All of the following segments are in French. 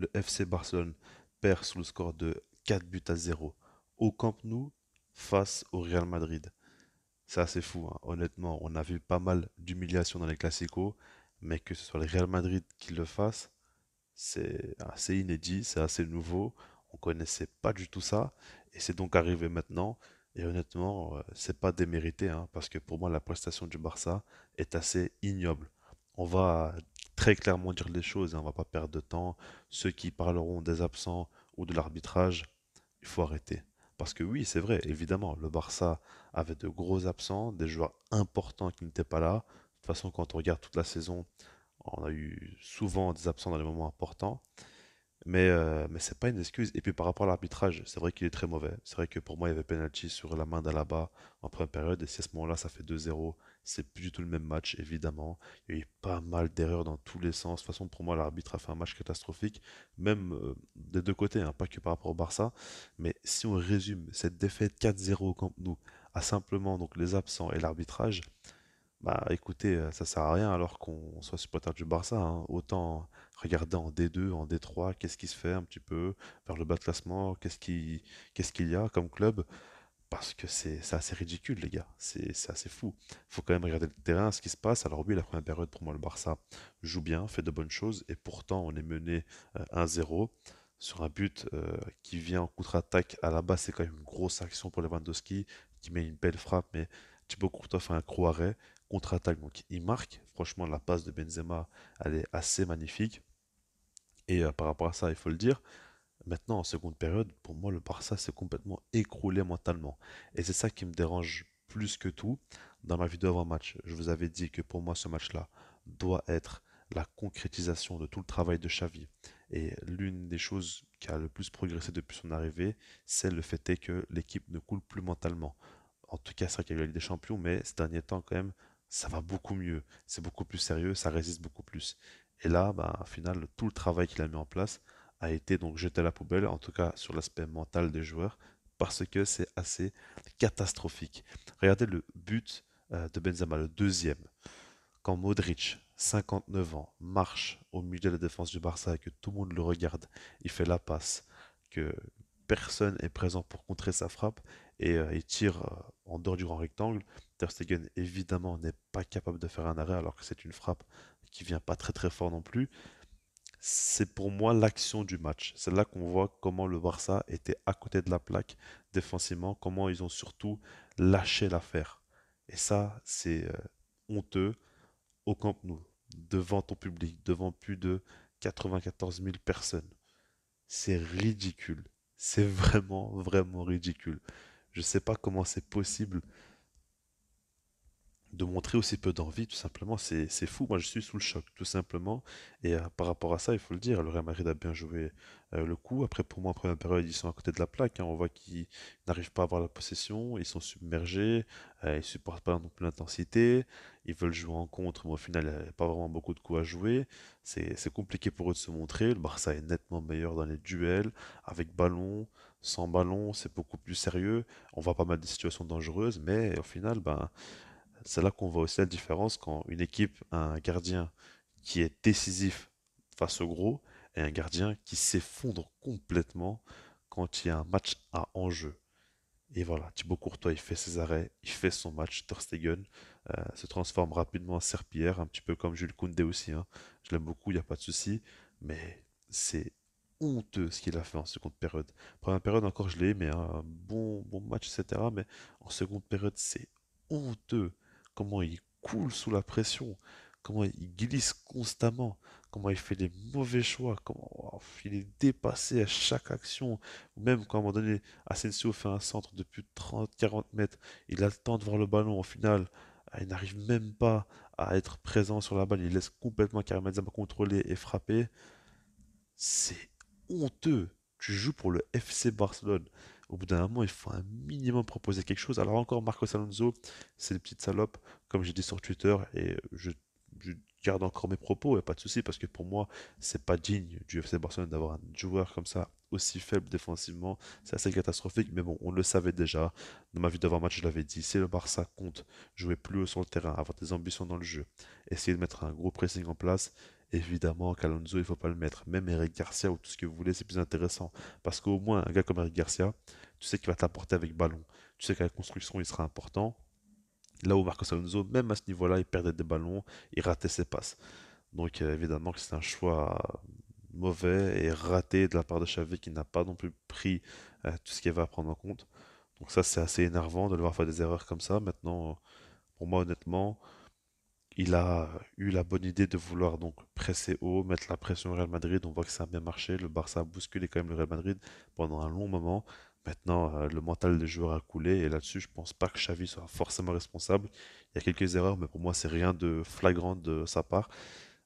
le FC Barcelone perd sous le score de 4 buts à 0 au Camp Nou face au Real Madrid. C'est assez fou, hein. Honnêtement, on a vu pas mal d'humiliations dans les Classicos, mais que ce soit le Real Madrid qui le fasse, c'est assez inédit, c'est assez nouveau. On connaissait pas du tout ça, et c'est donc arrivé maintenant. Et honnêtement, c'est pas démérité, hein, parce que pour moi, la prestation du Barça est assez ignoble. On va très clairement dire les choses, hein, on va pas perdre de temps. Ceux qui parleront des absents ou de l'arbitrage, il faut arrêter. Parce que oui, c'est vrai, évidemment, le Barça avait de gros absents, des joueurs importants qui n'étaient pas là. De toute façon, quand on regarde toute la saison, on a eu souvent des absents dans les moments importants, mais c'est pas une excuse. Et puis par rapport à l'arbitrage, c'est vrai qu'il est très mauvais. C'est vrai que pour moi, il y avait penalty sur la main d'Alaba en première période, et si à ce moment-là, ça fait 2-0, c'est plus du tout le même match, évidemment. Il y a eu pas mal d'erreurs dans tous les sens. De toute façon, pour moi, l'arbitre a fait un match catastrophique, même des deux côtés, hein, pas que par rapport au Barça. Mais si on résume cette défaite 4-0 au Camp Nou à simplement donc les absents et l'arbitrage, bah écoutez, ça sert à rien alors qu'on soit supporter du Barça, hein. Autant regarder en D2, en D3, qu'est-ce qui se fait un petit peu vers le bas de classement, qu'est-ce qu'il y a comme club, parce que c'est assez ridicule les gars, c'est assez fou. Faut quand même regarder le terrain, ce qui se passe. Alors oui, la première période pour moi le Barça joue bien, fait de bonnes choses, et pourtant on est mené 1-0 sur un but qui vient en contre-attaque. À la base c'est quand même une grosse action pour Lewandowski qui met une belle frappe, mais Thibaut Courtois fait un gros arrêt, contre-attaque, donc il marque. Franchement, la passe de Benzema, elle est assez magnifique. Et par rapport à ça, il faut le dire, maintenant en seconde période, pour moi, le Barça s'est complètement écroulé mentalement. Et c'est ça qui me dérange plus que tout dans ma vidéo avant-match. Je vous avais dit que pour moi, ce match-là doit être la concrétisation de tout le travail de Xavi. Et l'une des choses qui a le plus progressé depuis son arrivée, c'est le fait est que l'équipe ne coule plus mentalement. En tout cas, c'est vrai qu'il y a eu la Ligue des Champions, mais ces derniers temps, quand même, ça va beaucoup mieux. C'est beaucoup plus sérieux, ça résiste beaucoup plus. Et là, bah, au final, tout le travail qu'il a mis en place a été donc jeté à la poubelle, en tout cas sur l'aspect mental des joueurs, parce que c'est assez catastrophique. Regardez le but de Benzema, le deuxième, quand Modric, 59 ans, marche au milieu de la défense du Barça et que tout le monde le regarde, il fait la passe, que personne est présent pour contrer sa frappe et il tire en dehors du grand rectangle. Ter Stegen évidemment n'est pas capable de faire un arrêt alors que c'est une frappe qui vient pas très très fort non plus. C'est pour moi l'action du match. C'est là qu'on voit comment le Barça était à côté de la plaque défensivement, comment ils ont surtout lâché l'affaire. Et ça, c'est honteux au Camp Nou, devant ton public, devant plus de 94 000 personnes. C'est ridicule. C'est vraiment, vraiment ridicule. Je sais pas comment c'est possible de montrer aussi peu d'envie, tout simplement, c'est fou. Moi, je suis sous le choc, tout simplement. Et par rapport à ça, il faut le dire, le Real Madrid a bien joué le coup. Après, pour moi, en première période, ils sont à côté de la plaque, hein. On voit qu'ils n'arrivent pas à avoir la possession, ils sont submergés, ils supportent pas non plus l'intensité, ils veulent jouer en contre, mais au final, il n'y a pas vraiment beaucoup de coups à jouer. C'est compliqué pour eux de se montrer. Le Barça est nettement meilleur dans les duels, avec ballon, sans ballon, c'est beaucoup plus sérieux. On voit pas mal de situations dangereuses, mais au final, ben c'est là qu'on voit aussi la différence quand une équipe a un gardien qui est décisif face au gros et un gardien qui s'effondre complètement quand il y a un match à enjeu. Et voilà, Thibaut Courtois, il fait ses arrêts, il fait son match. Ter Stegen se transforme rapidement en serpillière, un petit peu comme Jules Koundé aussi, hein. Je l'aime beaucoup, il n'y a pas de souci. Mais c'est honteux ce qu'il a fait en seconde période. Première période encore, je l'ai aimé, hein, un bon match, etc. Mais en seconde période, c'est honteux. Comment il coule sous la pression, comment il glisse constamment, comment il fait les mauvais choix, comment il est dépassé à chaque action. Ou même quand à un moment donné, Asensio fait un centre de plus de 30-40 mètres, il a le temps de voir le ballon, au final, il n'arrive même pas à être présent sur la balle, il laisse complètement Karim Benzema contrôler et frapper. C'est honteux. Tu joues pour le FC Barcelone. Au bout d'un moment, il faut un minimum proposer quelque chose. Alors encore, Marcos Alonso, c'est une petite salope, comme j'ai dit sur Twitter, et je garde encore mes propos, et pas de souci, parce que pour moi, c'est pas digne du FC Barcelone d'avoir un joueur comme ça, aussi faible défensivement. C'est assez catastrophique, mais bon, on le savait déjà. Dans ma vidéo d'avant-match, je l'avais dit, si le Barça compte jouer plus haut sur le terrain, avoir des ambitions dans le jeu, essayer de mettre un gros pressing en place, évidemment qu'Alonso, il faut pas le mettre. Même Eric Garcia ou tout ce que vous voulez, c'est plus intéressant. Parce qu'au moins, un gars comme Eric Garcia, tu sais qu'il va t'apporter avec ballon. Tu sais qu'à la construction, il sera important. Là où Marcos Alonso, même à ce niveau-là, il perdait des ballons, il ratait ses passes. Donc évidemment que c'est un choix mauvais et raté de la part de Xavi qui n'a pas non plus pris tout ce qu'il va à prendre en compte. Donc ça, c'est assez énervant de le voir faire des erreurs comme ça. Maintenant, pour moi, honnêtement, il a eu la bonne idée de vouloir donc presser haut, mettre la pression au Real Madrid. On voit que ça a bien marché. Le Barça a bousculé quand même le Real Madrid pendant un long moment. Maintenant, le mental des joueurs a coulé et là-dessus, je pense pas que Xavi soit forcément responsable. Il y a quelques erreurs, mais pour moi, c'est rien de flagrant de sa part.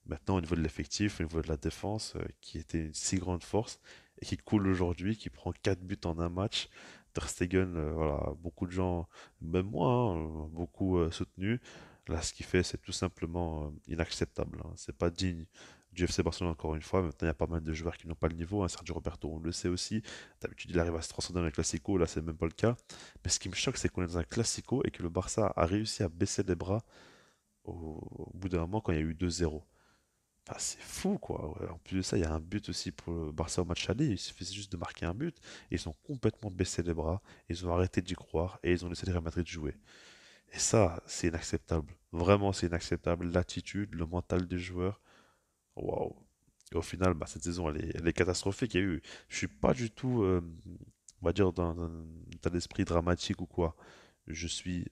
Maintenant, au niveau de l'effectif, au niveau de la défense, qui était une si grande force et qui coule aujourd'hui, qui prend 4 buts en un match. Ter Stegen, voilà, beaucoup de gens, même moi, hein, beaucoup soutenu. Là, ce qu'il fait, c'est tout simplement inacceptable, hein. C'est pas digne du FC Barcelone encore une fois. Maintenant, il y a pas mal de joueurs qui n'ont pas le niveau, hein. Sergio Roberto, on le sait aussi. D'habitude, il arrive à se transcender dans le Classico. Là, c'est même pas le cas. Mais ce qui me choque, c'est qu'on est dans un Classico et que le Barça a réussi à baisser les bras au bout d'un moment quand il y a eu 2-0. Enfin, c'est fou, quoi. Ouais, en plus de ça, il y a un but aussi pour le Barça au match aller. Il suffisait juste de marquer un but. Et ils ont complètement baissé les bras. Ils ont arrêté d'y croire. Et ils ont laissé le Real Madrid jouer. Et ça, c'est inacceptable. Vraiment, c'est inacceptable. L'attitude, le mental des joueurs. Waouh. Et au final, bah, cette saison, elle est catastrophique. Je suis pas du tout, on va dire, dans un état d'esprit dramatique ou quoi. Je suis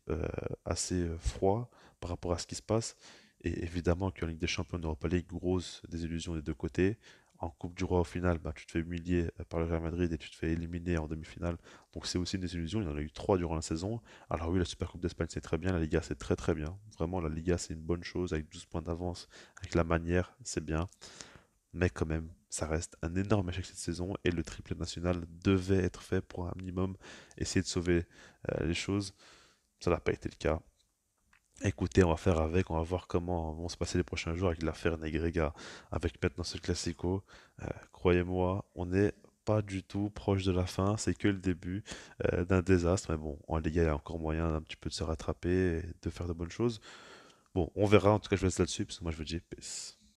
assez froid par rapport à ce qui se passe. Et évidemment qu'en Ligue des Champions, en Europa League, grosse désillusion des deux côtés. En Coupe du Roi, au final, bah, tu te fais humilier par le Real Madrid et tu te fais éliminer en demi-finale. Donc c'est aussi une désillusion. Il y en a eu trois durant la saison. Alors oui, la Super Coupe d'Espagne, c'est très bien. La Liga, c'est très très bien. Vraiment, la Liga, c'est une bonne chose. Avec 12 points d'avance, avec la manière, c'est bien. Mais quand même, ça reste un énorme échec cette saison. Et le triplé national devait être fait pour un minimum essayer de sauver les choses. Ça n'a pas été le cas. Écoutez, on va faire avec, on va voir comment vont se passer les prochains jours avec l'affaire Negrega, avec maintenant ce Classico. Croyez-moi, on n'est pas du tout proche de la fin, c'est que le début d'un désastre. Mais bon, en Liga, il y a encore moyen d'un petit peu de se rattraper et de faire de bonnes choses. Bon, on verra, en tout cas, je vous laisse là-dessus, parce que moi je vous dis peace.